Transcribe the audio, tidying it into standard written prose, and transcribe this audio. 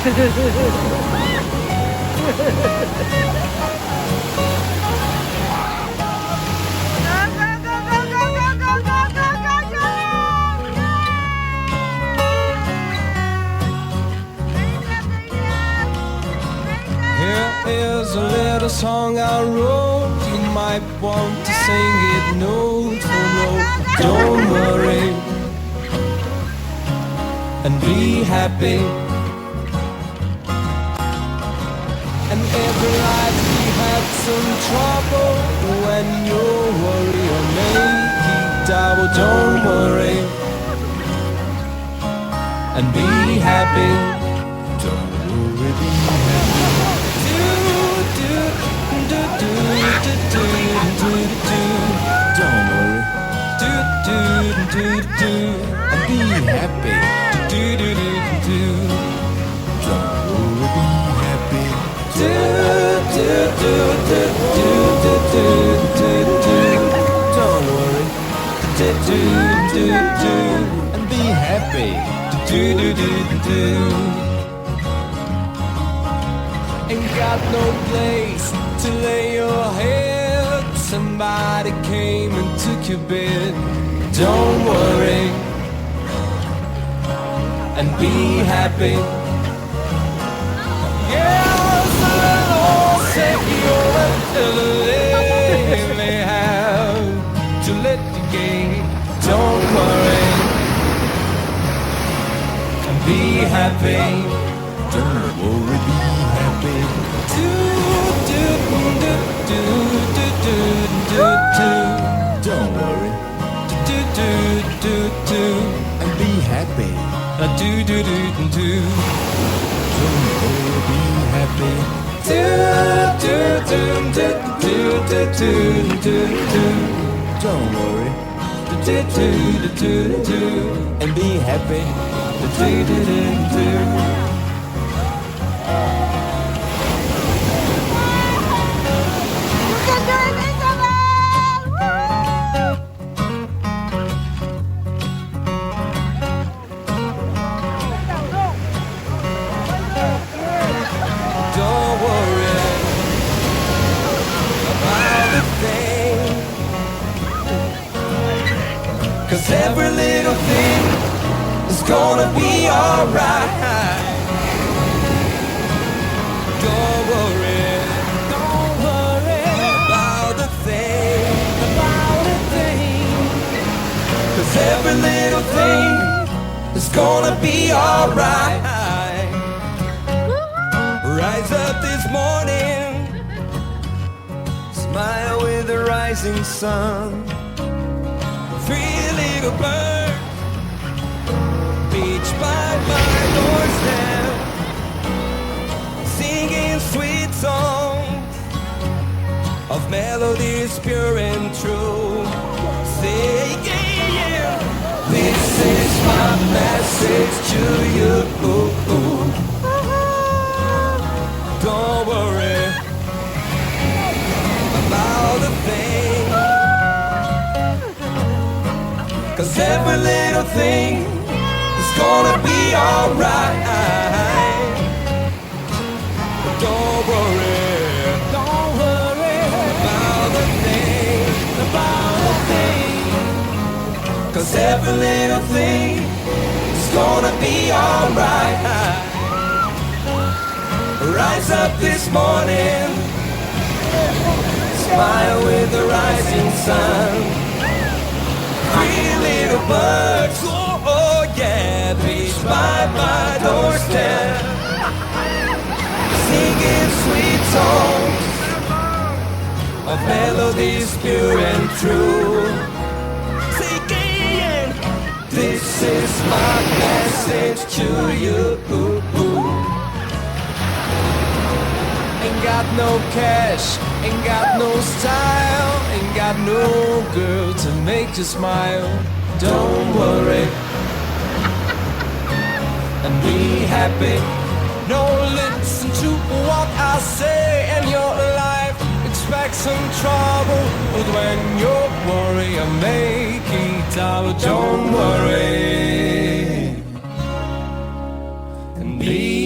Here's a little song I wrote. You might want to sing it note for note. Don't worry and be happy. And every night we had some trouble. When you worry or make it double. Don't worry and be happy. Don't worry, be happy. Don't worry, and be happy. Don't worry, be happy. Don't worry, and be happy. Ain't got no place to lay your head. Somebody came and took your bed. Don't worry and be happy. Yes, I'll say you may have to let the game. Don't worry and be happy. Don't worry, be happy. Don't worry. And be happy. Don't worry, be happy. Don't worry. And be happy. Don't worry about a thing, 'cause every little thing is gonna be alright. Don't worry about a thing, 'cause every little thing is gonna be alright. Rise up this morning, smile with the rising sun. Three little birds beach by my doorstep, singing sweet songs of melodies pure and true. Singing, this is my message to you. Don't worry about a thing, 'cause every little thing is gonna be alright. Don't worry about a thing, 'cause every little thing is gonna be alright. Rise up this morning, smile with the rising sun. Three little birds, oh yeah, beach by my doorstep, singing sweet songs of melodies pure and true. Singing, this is my message to you. Ain't got no cash, ain't got no style, ain't got no girl to make you smile. Don't worry and be happy. No, listen to what I say, and your life expect some trouble. But when you worry, I make it out. Don't worry and be